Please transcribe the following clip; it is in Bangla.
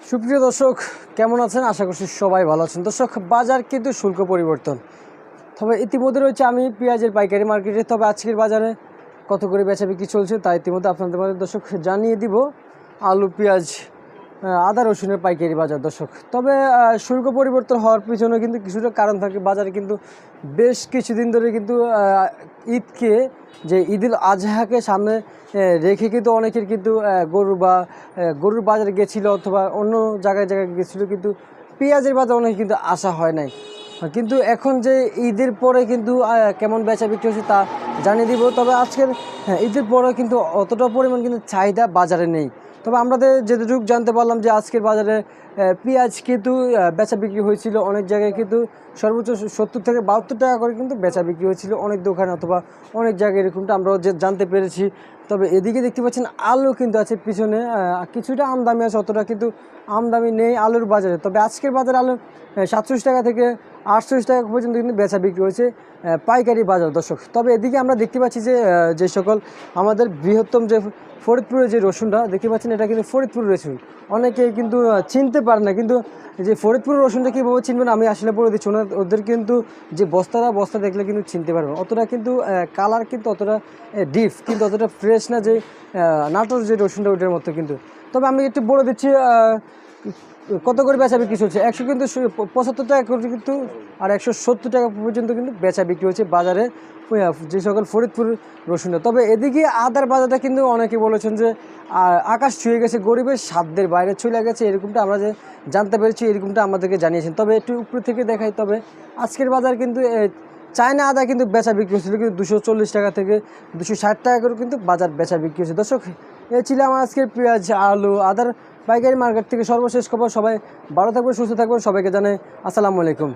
সুপ্রিয় দর্শক, কেমন আছেন? আশা করছি সবাই ভালো আছেন। দর্শক, বাজার কিন্তু শুল্ক পরিবর্তন, তবে ইতিমধ্যে রয়েছে আমি পেঁয়াজের পাইকারি মার্কেটে। তবে আজকের বাজারে কত করে বেচা বিক্রি চলছে তা ইতিমধ্যে আপনাদের মাঝে দর্শক জানিয়ে দিব। আলু, পেঁয়াজ, আদা, রসুনের পাইকারি বাজার দর্শক। তবে শুল্ক পরিবর্তন হওয়ার পিছনে কিন্তু কিছুটা কারণ থাকে। বাজারে কিন্তু বেশ কিছুদিন ধরে কিন্তু ঈদকে যে ঈদুল আজহাকে সামনে রেখে কিন্তু অনেকের কিন্তু গরুর বাজারে গেছিলো অথবা অন্য জায়গায় গেছিলো, কিন্তু পেঁয়াজের বাজার অনেকে কিন্তু আসা হয় নাই। কিন্তু এখন যে ঈদের পরে কিন্তু কেমন বেচা বিক্রি হচ্ছে তা জানিয়ে দিব। তবে আজকের ঈদের পরে কিন্তু অতটা পরিমাণ কিন্তু চাহিদা বাজারে নেই। তবে আমাদের যেটুকু জানতে পারলাম যে আজকের বাজারে পেঁয়াজ কিন্তু বেচা বিক্রি হয়েছিল অনেক জায়গায়, কিন্তু সর্বোচ্চ 70 থেকে 72 টাকা করে কিন্তু বেচা বিক্রি হয়েছিল অনেক দোকানে অথবা অনেক জায়গায়, এরকমটা আমরাও জানতে পেরেছি। তবে এদিকে দেখতে পাচ্ছেন আলু কিন্তু আছে পিছনে, কিছুটা আমদামি আছে, অতটা কিন্তু আমদামি নেই আলুর বাজারে। তবে আজকের বাজারে আলু 47 টাকা থেকে 48 টাকা পর্যন্ত কিন্তু বেচা বিক্রি হয়েছে পাইকারি বাজার দর্শক। তবে এদিকে আমরা দেখতে পাচ্ছি যে সকল আমাদের বৃহত্তম যে ফরিদপুরের যে রসুনটা দেখতে পাচ্ছেন, এটা কিন্তু ফরিদপুর রসুন। অনেকে কিন্তু চিনতে পারে না, কিন্তু যে ফরিদপুরের রসুনটা কীভাবে চিনবেন আমি আসলে বলে দিচ্ছি। ওদের কিন্তু যে বস্তা দেখলে কিন্তু চিনতে পারবেন। অতটা কিন্তু কালার কিন্তু অতটা ডিপ, কিন্তু অতটা ফ্রেশ না যে নাটোর যে রসুনটা ওটার মতো কিন্তু। তবে আমি একটু বলে দিচ্ছি কত করে বেচা বিক্রি চলছে। 100 কিন্তু 75 টাকা করে কিন্তু, আর 170 টাকা পর্যন্ত কিন্তু বেচা বিক্রি হচ্ছে বাজারে যে সকল ফরিদপুর রসুনটা। তবে এদিকে আদার বাজারটা কিন্তু অনেকে বলেছেন যে আকাশ ছুঁয়ে গেছে, গরিবের সাধ্যের বাইরে চলে গেছে, এরকমটা আমরা যে জানতে পেরেছি, এরকমটা আমাদেরকে জানিয়েছেন। তবে একটু উপর থেকে দেখাই। তবে আজকের বাজার কিন্তু চায়না আদা কিন্তু বেচা বিক্রি হচ্ছিল কিন্তু 240 টাকা থেকে 260 টাকা করে কিন্তু বাজার বেচা বিক্রি হচ্ছে দর্শক। এই ছিল আমার আজকের পেঁয়াজ, আলু, আদার পাইকারি মার্কেট থেকে সর্বশেষ খবর। সবাই ভালো থাকবেন, সুস্থ থাকবেন। সবাইকে জানাই আসসালামু আলাইকুম।